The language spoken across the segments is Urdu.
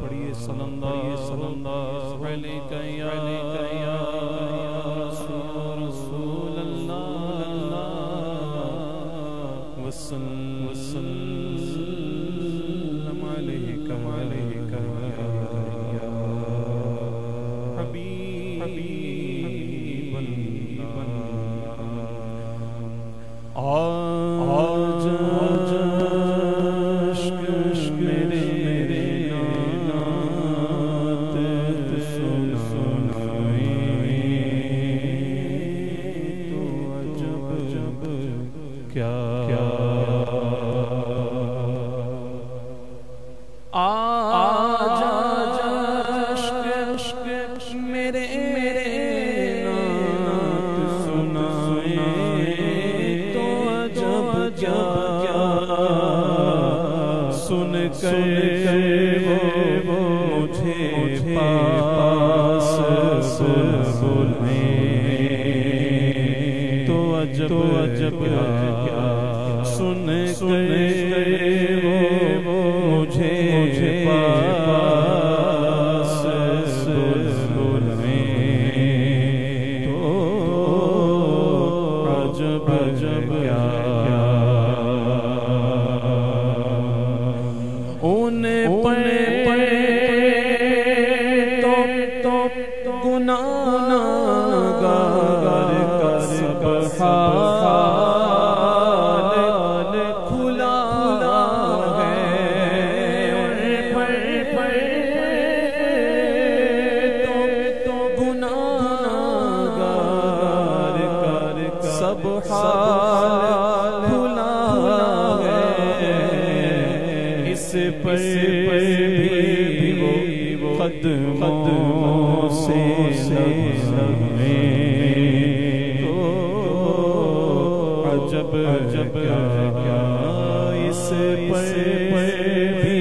پڑھیے صلی اللہ علیہ یا رسول اللہ وسلم علیہ یا حبیب اللہ آج عشق میرے نات سنائے تو عجب کیا آج عشق میرے نات سنائے تو عجب کیا سن کر وہ مجھے پاس بلائیں تو عجب کیا سن کر وہ مجھے پاس بلائیں تو عجب کیا انہیں پڑے تو گناہگار کا سب حال کھلا ہے تو گناہگار کا سب حال کھلا ہے اس پر بھی وہ قدموں سے لگیں تو عجب کیا اس پر بھی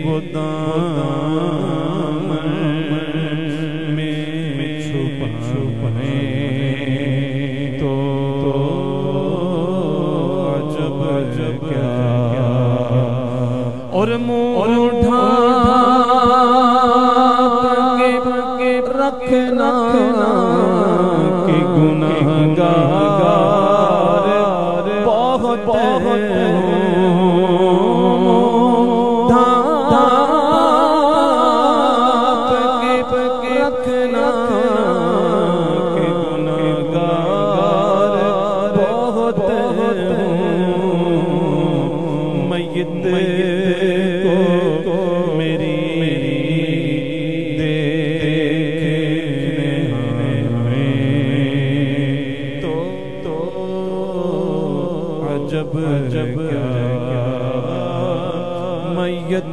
وہ دامن میں چھپائیں تو عجب کیا اور منہ ڈھانپ کے رکھنا کہ گناہگار بہت ڈھانپ کے رکھنا کہ گناہگار بہت میت کو میری دیکھنے تو عجب کیا میت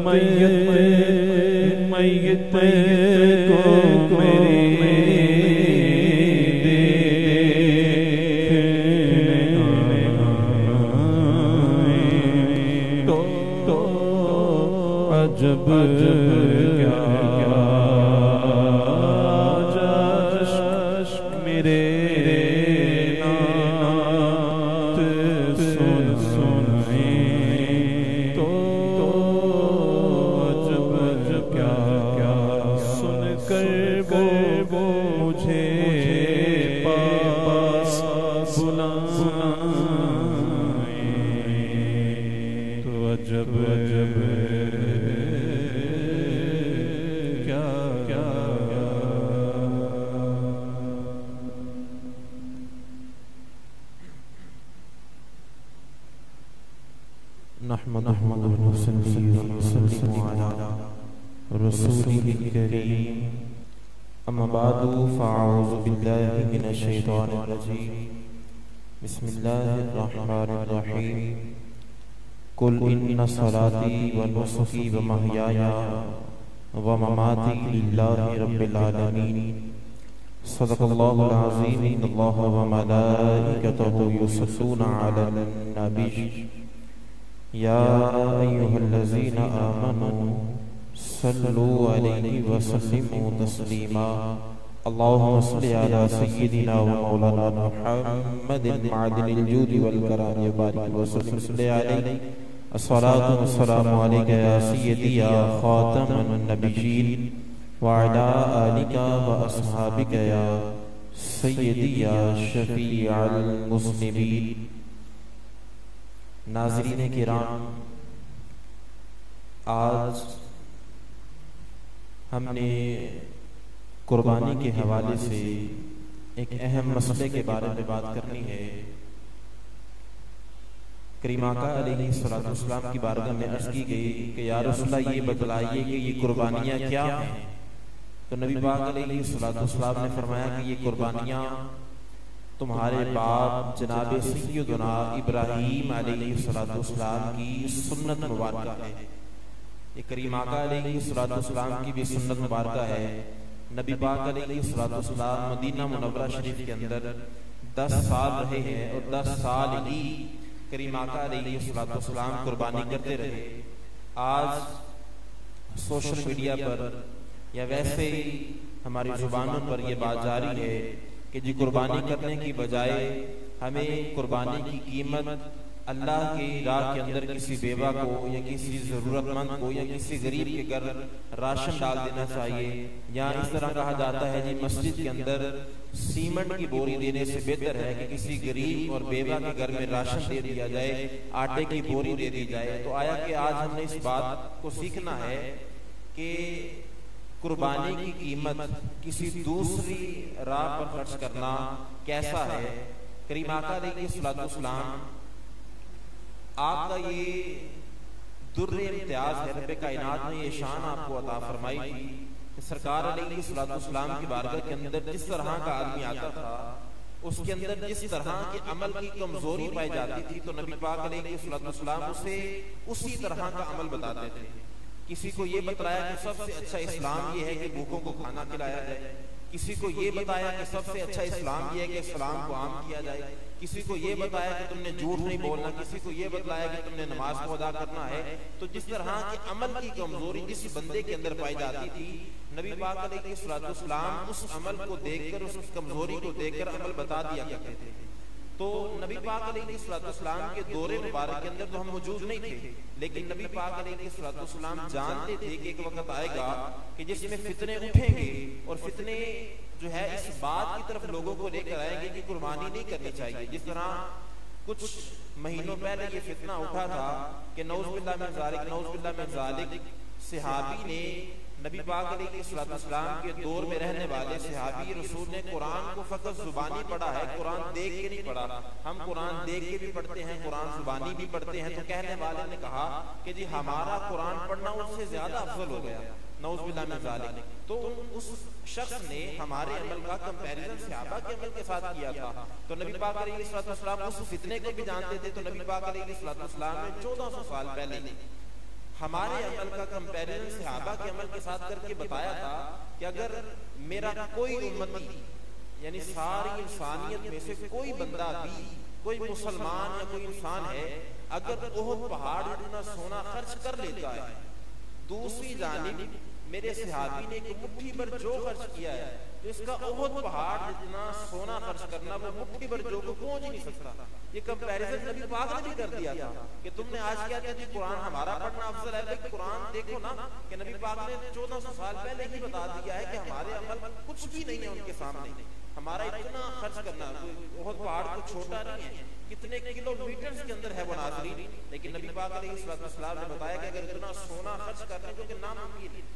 کو میری عجب کیا عشق میرے نات سنائیں تو عجب کیا سن کر وہ مجھے پاس بلائیں تو عجب نحمده ونصلي ونسلم على رسوله الكريم أما بعد فأعوذ بالله من الشيطان الرجيم بسم الله الرحمن الرحيم قل إن صلاتي ونسكي ومحياي ومماتي لله رب العالمين صدق الله العظيم إن الله وملائكته يصلون على النبي يا أيها الذين آمنوا صلوا عليه وسلموا تسليما اللهم صل على سيدنا ومولانا محمد معدن الجود والكرم وبارك وسلم عليه الصلاة والسلام علیک یا سیدی یا خاتم النبیین وعلی آلک و اصحابک یا سیدی یا شفیع المذنبین۔ ناظرین کرام، آج ہم نے قربانی کے حوالے سے ایک اہم مسئلے کے بارے میں بات کرنی ہے۔ کریم آقا علیہ السلام کی بارگاہ میں عرض کی گئی کہ یا رسول اللہ یہ بتلائیے کہ یہ قربانیاں کیا ہیں؟ تو نبی پاک علیہ السلام نے فرمایا کہ یہ قربانیاں تمہارے باپ جناب سیدنا ابراہیم علیہ السلام کی سنت مبارکہ ہے۔ یہ کریم آقا علیہ السلام کی بھی سنت مبارکہ ہے۔ نبی پاک علیہ السلام مدینہ منورہ شریف کے اندر 10 سال رہے ہیں اور 10 سال ہی کریم آقا علیہ السلام قربانی کرتے رہے۔ آج سوشل میڈیا پر یا ویسے ہی ہماری زبانوں پر یہ بات جاری ہے کہ جی قربانی کرنے کی بجائے ہمیں قربانی کی قیمت اللہ کی راہ کے اندر کسی بیوہ کو یا کسی ضرورت مند کو یا کسی غریب کے گھر راشن ڈال دینا چاہیے، یا اس طرح کہا جاتا ہے جی مسجد کے اندر سیمنٹ کی بوری دینے سے بہتر ہے کہ کسی غریب اور بیوہ کے گھر میں راشن دے دیا جائے، آٹے کی بوری دے دی جائے۔ تو آیا کہ آج ہم نے اس بات کو سیکھنا ہے کہ قربانی کی قیمت کسی دوسری راہ پر خرچ کرنا کیسا ہے۔ کریم آقا علیہ السلام آپ کا یہ در امتیاز ہے، رب کائنات نے یہ شان آپ کو عطا فرمائی تھی کہ سرکار علیہ السلام کی بارگاہ کے اندر جس طرح کا آدمی آتا تھا، اس کے اندر جس طرح کے عمل کی کمزوری پائی جاتی تھی تو نبی پاک علیہ السلام اسے اسی طرح کا عمل بتاتے تھے۔ کسی کو یہ بتایا کہ سب سے اچھا اسلام یہ ہے کہ بھوکوں کو کھانا کھلایا جائے، کسی کو یہ بتایا کہ سب سے اچھا اسلام یہ ہے کہ اسلام کو عام کیا جائے، کسی کو یہ بتایا کہ تم نے جھوٹ نہیں بولنا، کسی کو یہ بتایا کہ تم نے نماز کو ادا کرنا ہے۔ تو جس طرح کے عمل کی کمزوری جس بندے کے اندر پائی جاتی تھی، نبی پاک علیہ السلام اس عمل کو دیکھ کر، اس کمزوری کو دیکھ کر عمل بتا دیا کرتے تھے۔ تو نبی پاک علیہ السلام کے دور مبارک کے اندر تو ہم موجود نہیں تھے، لیکن نبی پاک علیہ السلام جانتے تھے کہ ایک وقت آئے گا کہ جس میں فتنے اٹھیں گے، اور فتنے جو ہے اس بات کی طرف لوگوں کو لے کر آئیں گے کہ قربانی نہیں کرنی چاہیے۔ جس طرح کچھ مہینوں پہلے یہ فتنہ اٹھا تھا کہ نعوذ باللہ من ذالک صحابی نے نبی پاک علیہ السلام کے دور میں رہنے والے صحابی رسول نے قرآن کو فقط زبانی پڑھا ہے، قرآن دیکھ کے نہیں پڑھا۔ ہم قرآن دیکھ کے بھی پڑھتے ہیں، قرآن زبانی بھی پڑھتے ہیں۔ تو کہنے والے نے کہا کہ جی ہمارا قرآن پڑھنا اس سے زیادہ افضل ہو گیا، نعوذ باللہ من ذالک۔ تو اس شخص نے ہمارے عمل کا کمپیریزن صحابہ کے عمل کے ساتھ کیا تھا۔ تو نبی پاک علیہ السلام اس فتنے کو بھی جانتے تھے۔ تو نبی پاک علیہ السلام نے 1400 سال پہلے ہمارے عمل کا کمپیریزن صحابہ کے عمل کے ساتھ کر کے بتایا تھا کہ اگر میرا کوئی امتی یعنی ساری انسانیت میں سے کوئی بندہ بھی، کوئی مسلمان یا کوئی انسان ہے، اگر احد پہاڑ اتنا سونا خرچ کر لیتا ہے، دوسری جانب میرے صحابی نے ایک مٹھی بھر جو خرچ کیا ہے، تو اس کا احد پہاڑ جتنا سونا خرچ کرنا وہ مٹھی بھر جو کو پہنچ نہیں سکتا۔ یہ کمپیریزن نبی پاک نے بھی کر دیا تھا کہ تم نے آج کیا کہتے ہیں قرآن ہمارا پڑھنا افضل ہے۔ لیکن قرآن دیکھو نا کہ نبی پاک نے 1400 سال پہلے ہی بتا دیا ہے کہ ہمارے عمل کچھ بھی نہیں ہے ان کے سامنے۔ ہمارا اتنا خرچ کرنا، احد پہاڑ تو چھوٹا نہیں ہے، کتنے کلو میٹرز کے اندر ہے وہ ناظرین، لیکن نبی پاک علیہ السلام نے بتایا کہ اگر اتنا سونا خرچ کرنے جو کہ ناممکن ہے،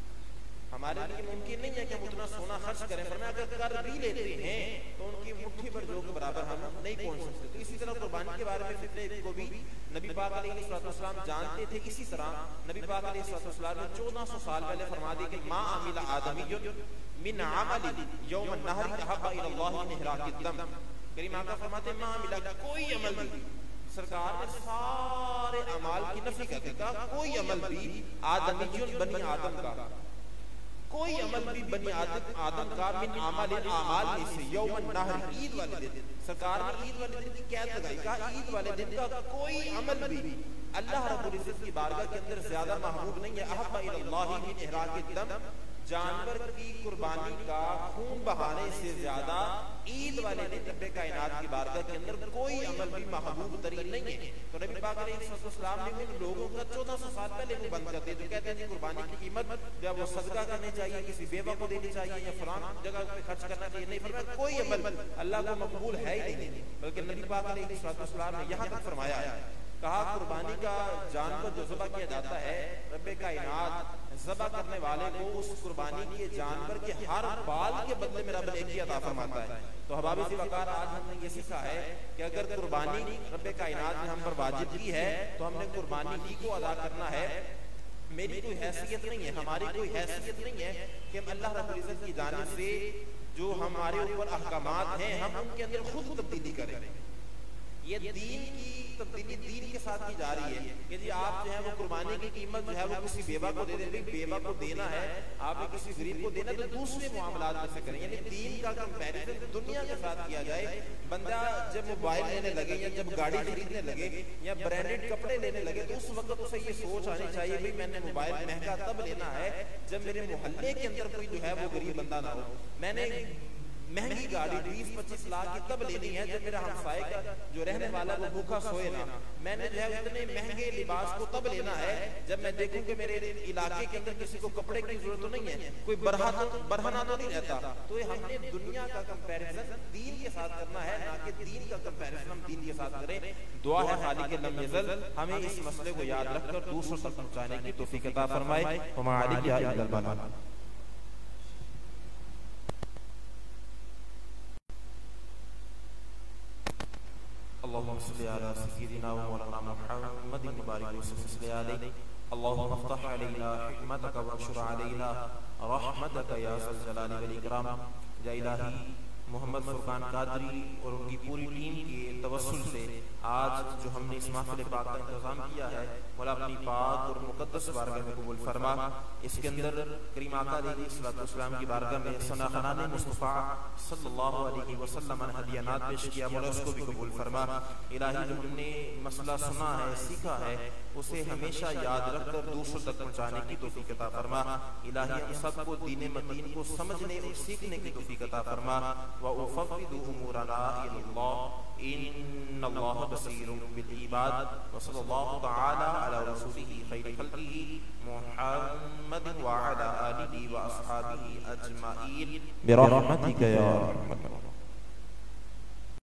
ہمارے لیے ممکن نہیں ہے کہ ہم اتنا سونا خرچ کریں، فرمایا اگر کر بھی لیتے ہیں تو ان کی مٹھی بھر جو کے برابر ہم نہیں پہنچ سکتے۔ تو اسی طرح قربانی کے بارے میں فتنے کو بھی نبی پاک علیہ السلام جانتے تھے۔ اسی طرح نبی پاک علیہ السلام نے 1400 سال پہلے فرما دی کہ ما عمل آدمی من عمل یوم النحر احب الی اللہ من احراق الدم۔ کریم آقا فرماتے ہیں ما عمل، کوئی عمل بھی، سرکار نے سارے اعمال کی نفی کر دی، کہا کوئی عمل بھی آدمی بنی آدم کا، کوئی عمل بھی بنی آدم کا من اعمال میں سے یوم النحر، عید والے دن، سرکار نے عید والے دن کی قید لگائی، کہا عید والے دن کا کوئی عمل بھی اللہ رب العزت کی بارگاہ کے اندر زیادہ محبوب نہیں ہے، احب الی اللہ من احراق الدم، جانور کی قربانی کا خون بہانے سے زیادہ عید والے دن رب کائنات کی بارگاہ کے اندر کوئی عمل بھی محبوب ترین نہیں ہے. تو نبی پاک علیہ السلام نے ان لوگوں کا 1400 سال پہلے وہ بند کرتے جو کہتے ہیں کہ قربانی کی قیمت جو ہے وہ صدقہ کرنی چاہیے, کسی بیوہ کو دینی چاہیے یا فلان جگہ پہ خرچ کرنا چاہیے. نہیں فرمایا کوئی عمل اللہ کو مقبول ہے ہی نہیں, بلکہ نبی پاک علیہ السلام نے یہاں تک فرمایا ہے, کہا قربانی کا جانور جو ذبح کیا جاتا ہے رب کائنات ذبح کرنے والے کو اس قربانی کے جانور کے ہر بال کے بدلے میں رب نیکی عطا فرماتا ہے. تو احباب ذی وقار آج ہم نے یہ سیکھا ہے کہ اگر قربانی رب کائنات نے ہم پر واجب کی ہے تو ہم نے قربانی ہی کو ادا کرنا ہے. میری کوئی حیثیت نہیں ہے, ہماری کوئی حیثیت نہیں ہے کہ ہم اللہ رب العزت کی جانب سے جو ہمارے اوپر احکامات ہیں ہم ان کے اندر خود تبدیلی کریں. یہ دین کی تبدیلی دین کے ساتھ کی جا رہی ہے کہ جی آپ جو ہے وہ قربانی کی قیمت جو ہے وہ کسی بیوہ کو دے دیں, بیوہ کو دینا ہے آپ نے کسی غریب کو دینا تو دوسرے معاملات میں سے کریں. یعنی دین کا کمپیریزن دنیا کے ساتھ کیا جائے. بندہ جب موبائل لینے لگے یا جب گاڑی خریدنے لگے یا برانڈڈ کپڑے لینے لگے تو اس وقت اسے یہ سوچ آنی چاہیے بھائی میں نے موبائل مہنگا تب لینا ہے جب میرے محلے کے اندر کوئی جو ہے وہ غریب بندہ نہ ہو. میں نے مہنگی گاڑی 20-25 لاکھ کی تب لینی ہے جب میرا ہمسائے کا جو رہنے والا وہ بھوکا سوئے نا. میں نے جو ہے اتنے مہنگے لباس کو تب لینا ہے جب میں دیکھوں کہ میرے علاقے کے اندر کسی کو کپڑے کی ضرورت تو نہیں ہے, کوئی برہنہ تو نہیں رہتا. تو ہم نے دنیا کا کمپیریزن دین کے ساتھ کرنا ہے, نہ کہ دین کا کمپیریزن ہم دین کے ساتھ کریں. دعا ہے خالق لم یزل ہمیں اس مسئلے کو یاد رکھ کر دوسروں تک پہنچانے کی توفیق عطا فرمائے. ہماری اللهم صل على سيدنا ومولانا محمد المبارك وسلم عليه. اللهم افتح علينا حكمتك وانشر علينا رحمتك يا ذا الجلال والاكرام. یا الہی محمد فرقان قادری اور ان کی پوری ٹیم کے توسل سے آج جو ہم نے اس محفل پاک کا انتظام کیا ہے مولا اپنی پاک اور مقدس بارگاہ میں قبول فرما. اس کے اندر کریم آقا علیہ السلام کی بارگاہ میں ثنا خنان مصطفیٰ صلی اللہ علیہ وسلم نے ہدیانات پیش کیا, مولا اس کو بھی قبول فرما. الہی جو ہم نے مسئلہ سنا ہے سیکھا ہے اسے ہمیشہ یاد رکھ کر دوسروں تک پہنچانے کی توفیق عطا فرما. الہی ہم سب کو دین مدین کو سمجھنے اور سیکھنے کی توفیق عطا فرما. وَأُفَوِّضُ أُمُورَنَا إِلَى اللَّهِ إِنَّ اللَّهَ بَصِيرٌ بِالْعِبَادِ. وصلی اللہ تعالی علی رسولہ خیر خلقہ محمد وعلی آلہ وأصحابہ اجمعین برحمتک یا ارحم الراحمین.